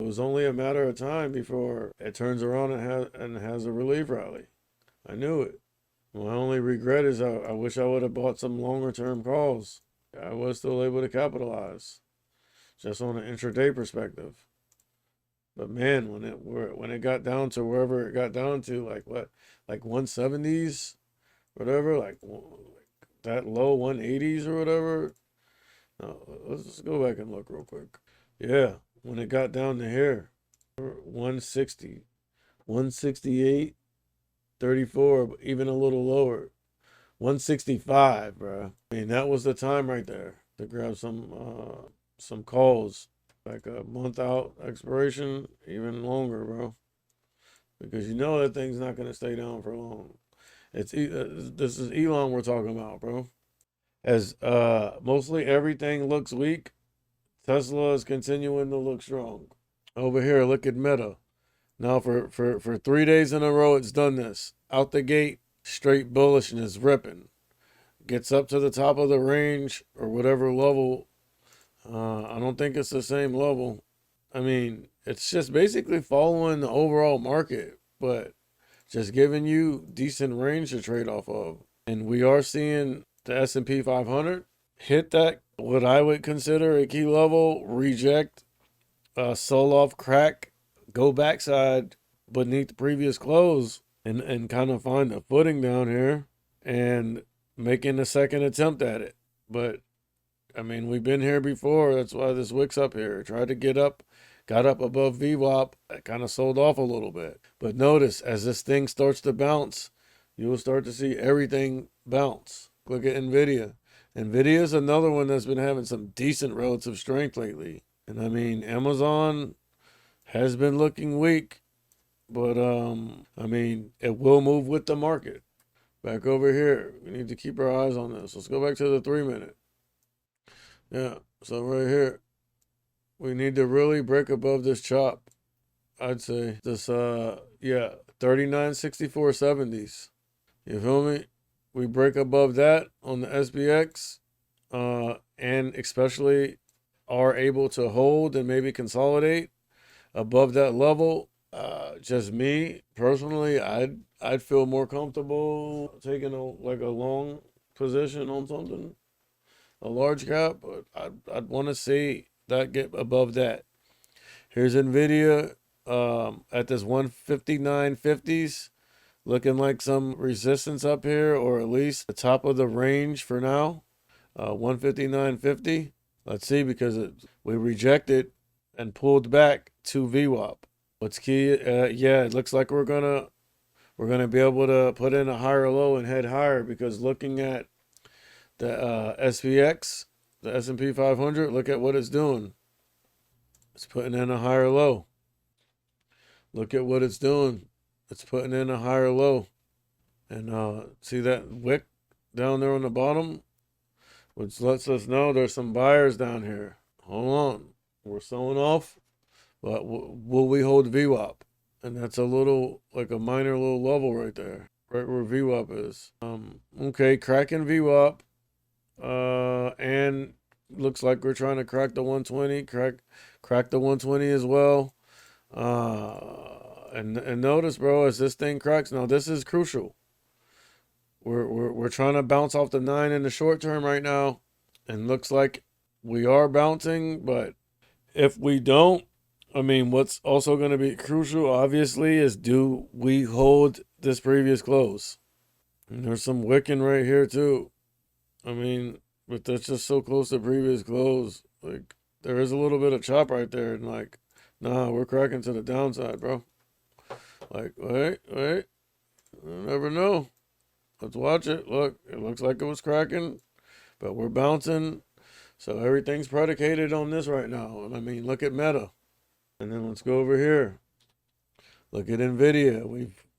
was only a matter of time before it turns around and has a relief rally. I knew it. My only regret is I wish I would have bought some longer term calls. I was still able to capitalize just on an intraday perspective. But man, when it got down to wherever it got down to, like what, like 170s, whatever, that low 180s or whatever. No, let's just go back and look real quick. Yeah, when it got down to here, 160, 168, 34, even a little lower, 165, bro. I mean, that was the time right there to grab some calls, like a month out expiration, even longer, bro. Because you know that thing's not gonna stay down for long. This is Elon we're talking about, bro. As mostly everything looks weak, Tesla is continuing to look strong. Over here, look at Meta. Now for 3 days in a row, it's done this. Out the gate, straight bullishness, ripping. Gets up to the top of the range or whatever level. I don't think it's the same level. I mean, it's just basically following the overall market, but just giving you decent range to trade off of. And we are seeing the S&P 500 hit that, what I would consider a key level, reject, sell off, crack, go backside beneath the previous close and kind of find a footing down here and making a second attempt at it. But I mean, we've been here before. That's why this wick's up here. Tried to get up, got up above VWAP, kind of sold off a little bit. But notice, as this thing starts to bounce, you will start to see everything bounce. Look at NVIDIA. NVIDIA is another one that's been having some decent relative strength lately. And I mean, Amazon has been looking weak, but I mean, it will move with the market. Back over here, we need to keep our eyes on this. Let's go back to the 3 minute. Yeah, so right here, we need to really break above this chop. I'd say this, yeah, 39.64.70s. You feel me? We break above that on the SPX, and especially are able to hold and maybe consolidate above that level. Just me personally, I'd feel more comfortable taking a long position on something, a large cap, but I'd want to see that get above that. Here's NVIDIA at this 159.50s, looking like some resistance up here, or at least the top of the range for now. 159.50. Let's see, because we rejected and pulled back to VWAP. What's key? Yeah, it looks like we're gonna be able to put in a higher low and head higher, because looking at the SPX, the S&P 500, look at what it's doing. It's putting in a higher low. Look at what it's doing. It's putting in a higher low. And see that wick down there on the bottom, which lets us know there's some buyers down here. Hold on. We're selling off, but will we hold VWAP? And that's a little, like a minor little level right there, right where VWAP is. Okay, cracking VWAP. And looks like we're trying to crack the 120, crack the 120 as well. And notice, bro, as this thing cracks, now this is crucial. We're trying to bounce off the 9 in the short term right now, and looks like we are bouncing. But if we don't, I mean, what's also going to be crucial, obviously, is do we hold this previous close? And there's some wicking right here too. I mean, but that's just so close to previous close. Like, there is a little bit of chop right there, and like, nah, we're cracking to the downside, bro. Like, wait, you never know. Let's watch it. Look, it looks like it was cracking, but we're bouncing. So everything's predicated on this right now. And I mean, look at Meta. And then let's go over here. Look at NVIDIA.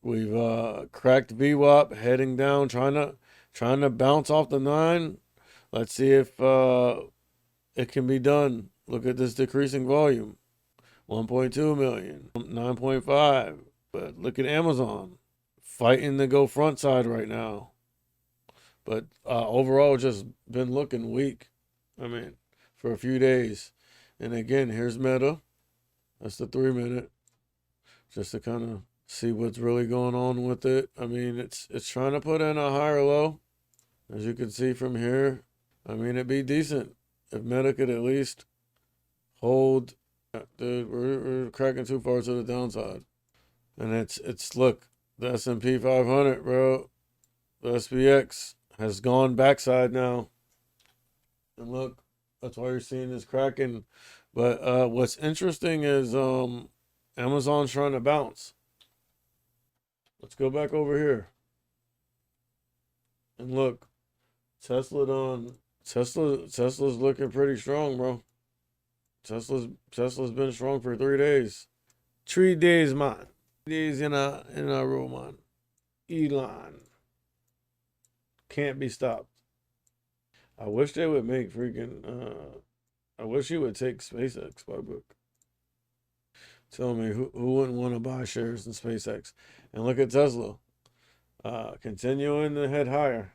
We've cracked VWAP, heading down, trying to bounce off the 9. Let's see if it can be done. Look at this decreasing volume. 1.2 million, 9.5. But look at Amazon, fighting to go front side right now. But overall, just been looking weak. I mean, for a few days. And again, here's Meta. That's the 3-minute. Just to kind of see what's really going on with it. I mean, it's trying to put in a higher low. As you can see from here, I mean, it'd be decent if Meta could at least hold. Dude, we're cracking too far to the downside. And it's look, the S&P 500, bro, the SPX has gone backside now. And look, that's why you're seeing this cracking. But what's interesting is Amazon's trying to bounce. Let's go back over here. And look, Tesla's looking pretty strong, bro. Tesla's been strong for 3 days. 3 days, man. Days in a row, man. Elon can't be stopped. I wish they would make freaking I wish he would take SpaceX by book. Tell me who wouldn't want to buy shares in SpaceX? And look at Tesla. Continuing to head higher.